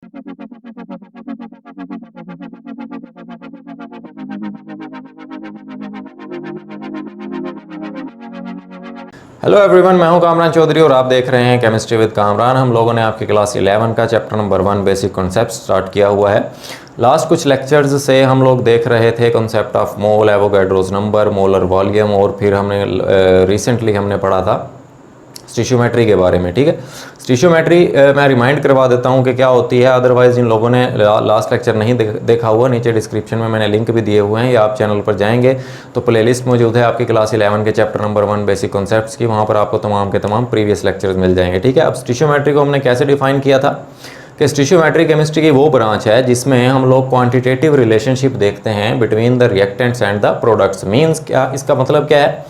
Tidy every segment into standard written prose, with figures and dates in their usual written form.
Hello everyone, मैं हूं कामरान चौधरी और आप देख रहे हैं केमिस्ट्री विद कामरान। हम लोगों ने आपकी क्लास 11 का chapter number 1 basic concept start किया हुआ है। लास्ट कुछ लेक्चर्स से हम लोग देख रहे थे concept of mole, Avogadro's number, molar volume, और फिर हमने रिसेंटली हमने पढ़ा था स्टिशियोमेट्री के बारे में। ठीक है, स्टिशियोमेट्री मैं रिमाइंड करवा देता हूँ कि क्या होती है, अदरवाइज जिन लोगों ने लास्ट लेक्चर नहीं देखा हुआ, नीचे डिस्क्रिप्शन में मैंने लिंक भी दिए हुए हैं, या आप चैनल पर जाएंगे तो प्लेलिस्ट मौजूद है आपकी क्लास 11 के चैप्टर नंबर 1 बेसिक कॉन्सेप्ट्स की। वहाँ पर आपको तमाम के तमाम प्रीवियस लेक्चर्स मिल जाएंगे। ठीक है, अब स्टिशियोमेट्री को हमने कैसे डिफाइन किया था कि स्टिशियोमेट्री केमिस्ट्री की वो ब्रांच है जिसमें हम लोग क्वांटिटेटिव रिलेशनशिप देखते हैं between the reactants and the products. Means क्या, इसका मतलब क्या है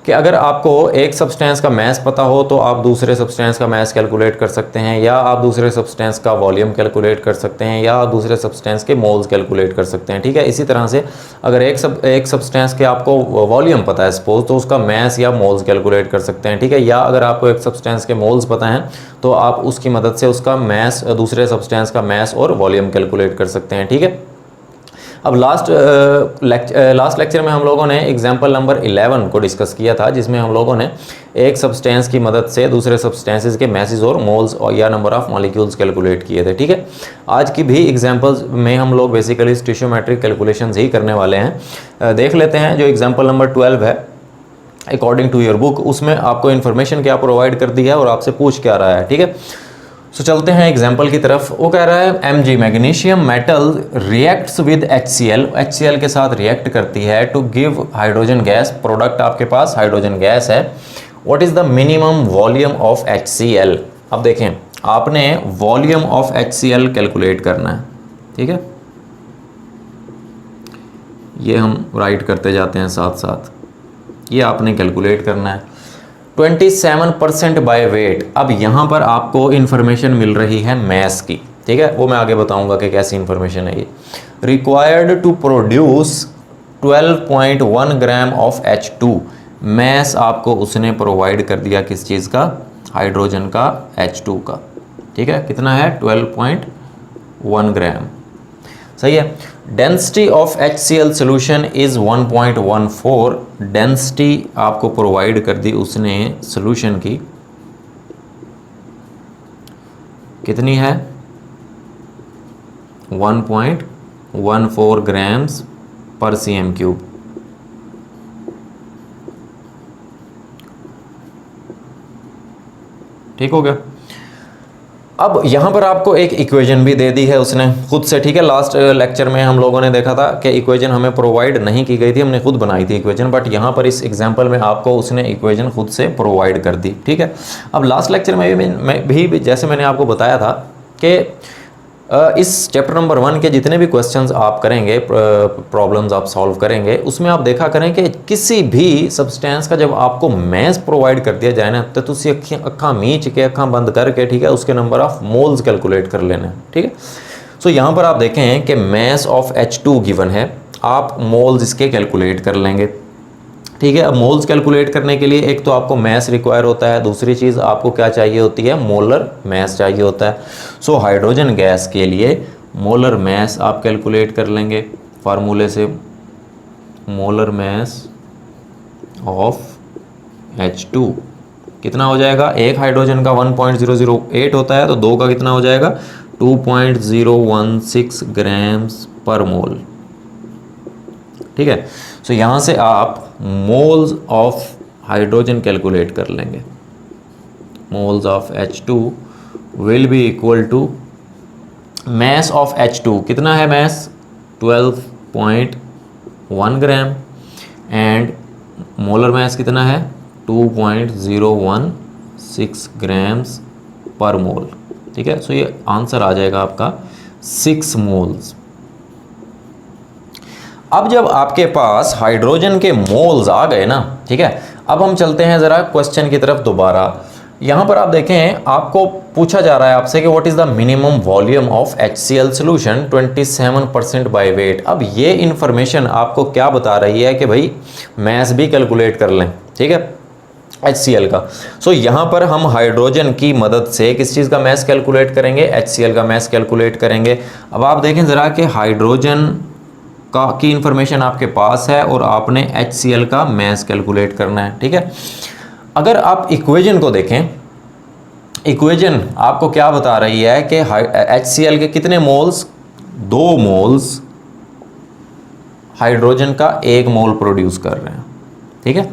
कि अगर आपको एक सब्सटेंस का मैस पता हो तो आप दूसरे सब्सटेंस का मैस कैलकुलेट कर सकते हैं, या आप दूसरे सब्सटेंस का वॉल्यूम कैलकुलेट कर सकते हैं, या आप दूसरे सब्सटेंस के मोल्स कैलकुलेट कर सकते हैं। ठीक है, इसी तरह से अगर एक सब्सटेंस के आपको वॉल्यूम पता है सपोज, तो उसका मैस या मोल्स कैलकुलेट कर सकते हैं। ठीक है, या अगर आपको एक सब्सटेंस के मोल्स पता हैं तो आप उसकी मदद से उसका मैस, दूसरे सब्सटेंस का मैस और वॉल्यूम कैलकुलेट कर सकते हैं। ठीक है, अब लास्ट लेक्चर में हम लोगों ने एग्जाम्पल नंबर 11 को डिस्कस किया था, जिसमें हम लोगों ने एक सब्सटेंस की मदद से दूसरे सब्सटेंसेस के मैसेज और मोल्स और या नंबर ऑफ मॉलिक्यूल्स कैलकुलेट किए थे। ठीक है, आज की भी एग्जांपल्स में हम लोग बेसिकली स्टिशियोमेट्रिक कैलकुलेशंस ही करने वाले हैं। देख लेते हैं जो एग्जाम्पल नंबर 12 है अकॉर्डिंग टू योर बुक, उसमें आपको इन्फॉर्मेशन क्या प्रोवाइड कर दी है और आपसे पूछ क्या रहा है। ठीक है, सो चलते हैं एग्जाम्पल की तरफ। वो कह रहा है Mg magnesium metal reacts with HCl, HCl के साथ रिएक्ट करती है to give hydrogen gas. Product आपके पास हाइड्रोजन गैस है। What is the minimum volume of HCl? अब देखें, आपने वॉल्यूम ऑफ HCl कैलकुलेट करना है। ठीक है, ये हम राइट करते जाते हैं साथ साथ, ये आपने कैलकुलेट करना है। 27% बाय वेट। अब यहाँ पर आपको इन्फॉर्मेशन मिल रही है मैस की। ठीक है, वो मैं आगे बताऊंगा कि कैसी इन्फॉर्मेशन है ये। Required to produce 12.1 gram of H2। Mass आपको उसने प्रोवाइड कर दिया किस चीज़ का? हाइड्रोजन का, H2 का। ठीक है, कितना है? 12.1 ग्राम। सही है। Density of HCl solution is 1.14। Density आपको प्रोवाइड कर दी उसने सोल्यूशन की, कितनी है? 1.14 ग्राम्स पर cm3। ठीक हो गया। अब यहाँ पर आपको एक इक्वेशन भी दे दी है उसने खुद से। ठीक है, लास्ट लेक्चर में हम लोगों ने देखा था कि इक्वेशन हमें प्रोवाइड नहीं की गई थी, हमने खुद बनाई थी इक्वेशन, बट यहाँ पर इस एग्जांपल में आपको उसने इक्वेशन खुद से प्रोवाइड कर दी। ठीक है, अब लास्ट लेक्चर में भी जैसे मैंने आपको बताया था कि इस चैप्टर नंबर 1 के जितने भी क्वेश्चंस आप करेंगे, प्रॉब्लम्स आप सॉल्व करेंगे, उसमें आप देखा करें कि किसी भी सब्सटेंस का जब आपको मैस प्रोवाइड कर दिया जाए ना, तो तुसी अक्खां मीच के, अक्खां बंद करके, ठीक है, उसके नंबर ऑफ मोल्स कैलकुलेट कर लेना है। ठीक है, सो यहाँ पर आप देखें कि मैस ऑफ H2 गिवन है, आप मोल्स इसके कैलकुलेट कर लेंगे। ठीक है, अब मोल्स कैलकुलेट करने के लिए एक तो आपको मैस रिक्वायर होता है, दूसरी चीज़ आपको क्या चाहिए होती है? मोलर मैस चाहिए होता है। सो हाइड्रोजन गैस के लिए मोलर मैस आप कैलकुलेट कर लेंगे फार्मूले से। मोलर मैस ऑफ H2 कितना हो जाएगा? एक हाइड्रोजन का 1.008 होता है, तो दो का कितना हो जाएगा? 2.016 ग्राम्स पर मोल। ठीक है, सो यहाँ से आप मोल्स ऑफ हाइड्रोजन कैलकुलेट कर लेंगे। Moles of H2 will be equal to mass of H2 कितना है? Mass 12.1 gram, and molar mass कितना है? 2.016 ग्राम्स पर मोल। ठीक है, सो ये आंसर आ जाएगा आपका 6 मोल्स। अब जब आपके पास हाइड्रोजन के मोल्स आ गए ना, ठीक है, अब हम चलते हैं ज़रा क्वेश्चन की तरफ दोबारा। यहाँ पर आप देखें, आपको पूछा जा रहा है आपसे कि what is the minimum volume of HCl solution 27% by weight. अब ये इन्फॉर्मेशन आपको क्या बता रही है कि भाई मैस भी कैलकुलेट कर लें। ठीक है, HCl का। सो यहाँ पर हम हाइड्रोजन की मदद से किस चीज़ का मैस कैलकुलेट करेंगे, HCl का मैस कैलकुलेट करेंगे। अब आप देखें ज़रा कि हाइड्रोजन का की इंफॉर्मेशन आपके पास है और आपने HCl का मैस कैलकुलेट करना है, ठीक है। अगर आप इक्वेशन को देखें, इक्वेशन आपको क्या बता रही है कि HCl के कितने मोल्स, 2 मोल्स हाइड्रोजन का 1 मोल प्रोड्यूस कर रहे हैं, ठीक है।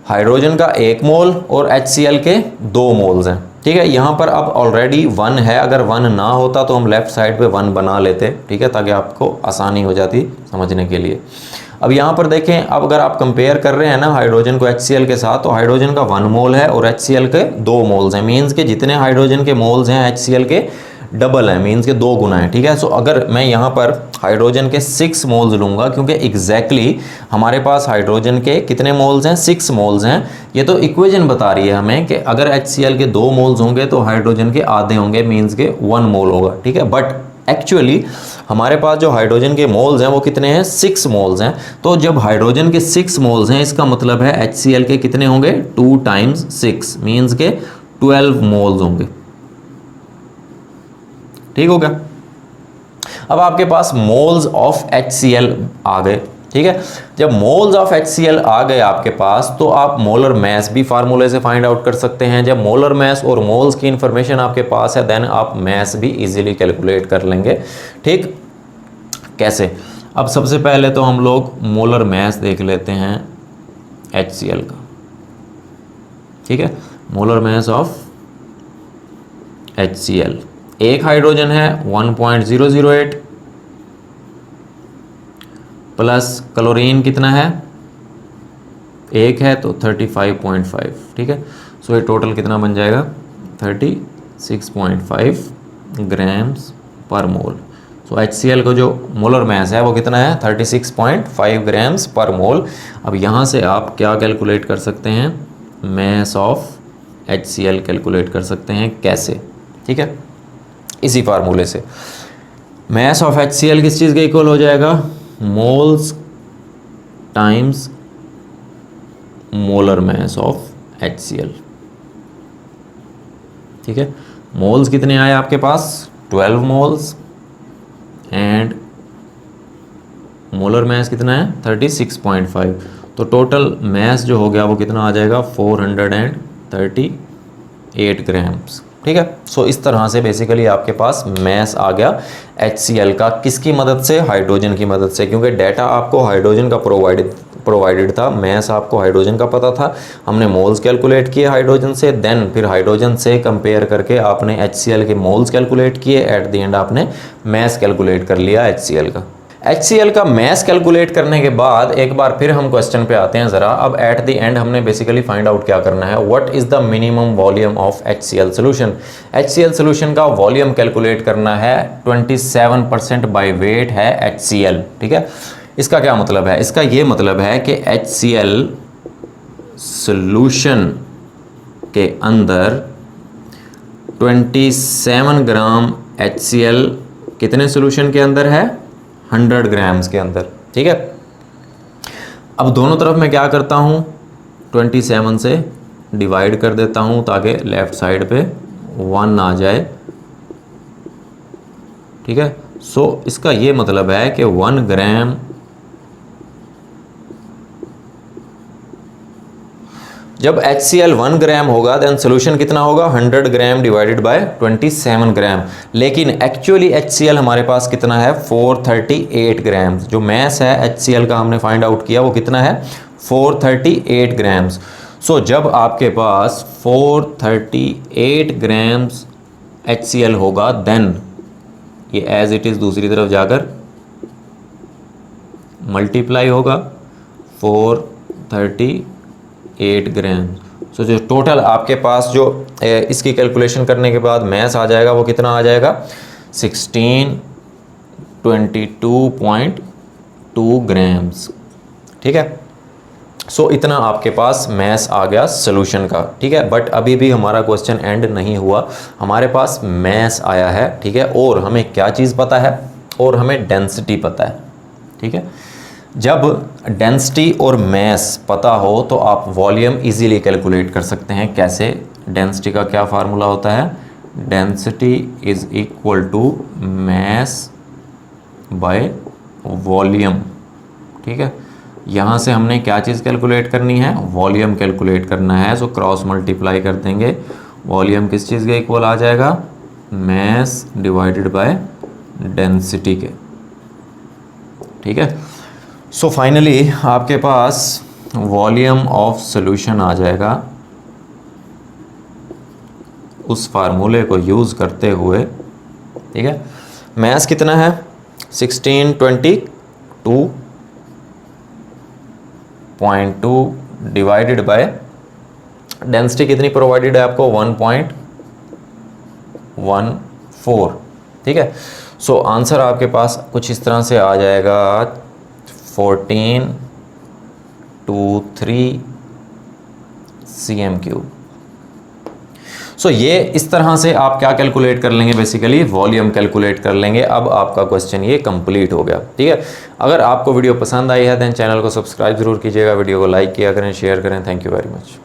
हाइड्रोजन का 1 मोल और HCl के 2 मोल्स हैं, ठीक है। यहाँ पर अब ऑलरेडी 1 है, अगर 1 ना होता तो हम लेफ्ट साइड पे 1 बना लेते, ठीक है, ताकि आपको आसानी हो जाती समझने के लिए। अब यहाँ पर देखें, अब अगर आप कंपेयर कर रहे हैं ना हाइड्रोजन को HCl के साथ, तो हाइड्रोजन का 1 मोल है और HCl के 2 मोल्स हैं, मीन्स के जितने हाइड्रोजन के मोल्स हैं HCl के डबल है, मीन्स के 2 गुना है, ठीक है। सो अगर मैं यहाँ पर हाइड्रोजन के 6 मोल्स लूँगा, क्योंकि एग्जैक्टली हमारे पास हाइड्रोजन के कितने मोल्स हैं, 6 मोल्स हैं। ये तो इक्वेशन बता रही है हमें कि अगर HCl के 2 मोल्स होंगे तो हाइड्रोजन के आधे होंगे, मीन्स के 1 मोल होगा, ठीक है। बट एक्चुअली हमारे पास जो हाइड्रोजन के मोल्स हैं वो कितने हैं, 6 मोल्स हैं। तो जब हाइड्रोजन के 6 मोल्स हैं, इसका मतलब है HCl के कितने होंगे, 2 टाइम्स 6, मीन्स के 12 मोल्स होंगे, ठीक हो गया। अब आपके पास मोल्स ऑफ HCl आ गए, ठीक है। जब मोल्स ऑफ HCl आ गए आपके पास, तो आप मोलर मैस भी फार्मूले से फाइंड आउट कर सकते हैं। जब मोलर मैस और मोल्स की इंफॉर्मेशन आपके पास है, देन आप मैस भी इजीली कैलकुलेट कर लेंगे, ठीक। कैसे? अब सबसे पहले तो हम लोग मोलर मैस देख लेते हैं HCl का, ठीक है। मोलर मैस ऑफ HCl, एक हाइड्रोजन है 1.008 प्लस क्लोरीन कितना है, एक है तो 35.5, ठीक है। सो ये टोटल कितना बन जाएगा, 36.5 ग्राम्स पर मोल। सो HCl को जो मोलर मैस है वो कितना है, 36.5 ग्राम्स पर मोल। अब यहाँ से आप क्या कैलकुलेट कर सकते हैं, मैस ऑफ HCl कैलकुलेट कर सकते हैं। कैसे, ठीक है, इसी फार्मूले से। मैस ऑफ HCl किस चीज़ के इक्वल हो जाएगा, moles times molar mass of HCl, ठीक है। मोल्स कितने आए आपके पास, 12 मोल्स, एंड मोलर मैस कितना है, 36.5। तो टोटल मैस जो हो गया वो कितना आ जाएगा, 438 ग्राम्स, ठीक है। सो इस तरह से बेसिकली आपके पास मैस आ गया HCl का, किसकी मदद से, हाइड्रोजन की मदद से, क्योंकि डाटा आपको हाइड्रोजन का प्रोवाइडेड था, मैस आपको हाइड्रोजन का पता था। हमने मोल्स कैलकुलेट किए हाइड्रोजन से, देन फिर हाइड्रोजन से कंपेयर करके आपने HCl के मोल्स कैलकुलेट किए, एट द एंड आपने मैस कैलकुलेट कर लिया HCl का। HCl का मैस कैलकुलेट करने के बाद एक बार फिर हम क्वेश्चन पे आते हैं ज़रा। अब एट द एंड हमने बेसिकली फाइंड आउट क्या करना है, what is the minimum volume of HCl solution. HCl solution का वॉल्यूम कैलकुलेट करना है, 27% बाय वेट है HCl, ठीक है। इसका क्या मतलब है, इसका ये मतलब है कि HCl सोल्यूशन के अंदर 27 ग्राम HCl कितने सोल्यूशन के अंदर है, 100 ग्राम्स के अंदर, ठीक है। अब दोनों तरफ मैं क्या करता हूँ, 27 से डिवाइड कर देता हूँ ताकि लेफ्ट साइड पे 1 आ जाए, ठीक है। सो इसका ये मतलब है कि 1 ग्राम जब HCl 1 ग्राम होगा, देन सोल्यूशन कितना होगा, 100 ग्राम डिवाइडेड बाय 27 ग्राम। लेकिन एक्चुअली HCl हमारे पास कितना है, 438 ग्राम्स। जो मैस है HCl का हमने फाइंड आउट किया वो कितना है, 438 ग्राम्स। सो जब आपके पास 438 ग्राम्स HCl होगा, देन ये एज इट इज़ दूसरी तरफ जाकर मल्टीप्लाई होगा 438 ग्राम। सो जो टोटल आपके पास जो इसकी कैलकुलेशन करने के बाद मैस आ जाएगा वो कितना आ जाएगा, 1622.2 ग्राम्स, ठीक है। सो इतना आपके पास मैस आ गया सोल्यूशन का, ठीक है। बट अभी भी हमारा क्वेश्चन एंड नहीं हुआ, हमारे पास मैस आया है, ठीक है, और हमें क्या चीज़ पता है, और हमें डेंसिटी पता है, ठीक है। जब डेंसिटी और मैस पता हो तो आप वॉल्यूम इजीली कैलकुलेट कर सकते हैं। कैसे? डेंसिटी का क्या फार्मूला होता है? Density is equal to mass by volume. ठीक है, यहाँ से हमने क्या चीज़ कैलकुलेट करनी है? वॉल्यूम कैलकुलेट करना है। सो क्रॉस मल्टीप्लाई कर देंगे, वॉल्यूम किस चीज़ के इक्वल आ जाएगा? मैस डिवाइडेड बाय डेंसिटी के। ठीक है, सो फाइनली आपके पास वॉल्यूम ऑफ सॉल्यूशन आ जाएगा उस फार्मूले को यूज़ करते हुए। ठीक है, मैस कितना है? 1622.2 डिवाइडेड बाय डेंसिटी कितनी प्रोवाइडेड है आपको? 1.14। ठीक है, सो आंसर आपके पास कुछ इस तरह से आ जाएगा 1423 cm3। सो ये इस तरह से आप क्या कैलकुलेट कर लेंगे? बेसिकली वॉल्यूम कैलकुलेट कर लेंगे। अब आपका क्वेश्चन ये कंप्लीट हो गया। ठीक है, अगर आपको वीडियो पसंद आई है देन चैनल को सब्सक्राइब जरूर कीजिएगा, वीडियो को लाइक किया करें, शेयर करें। Thank you very much.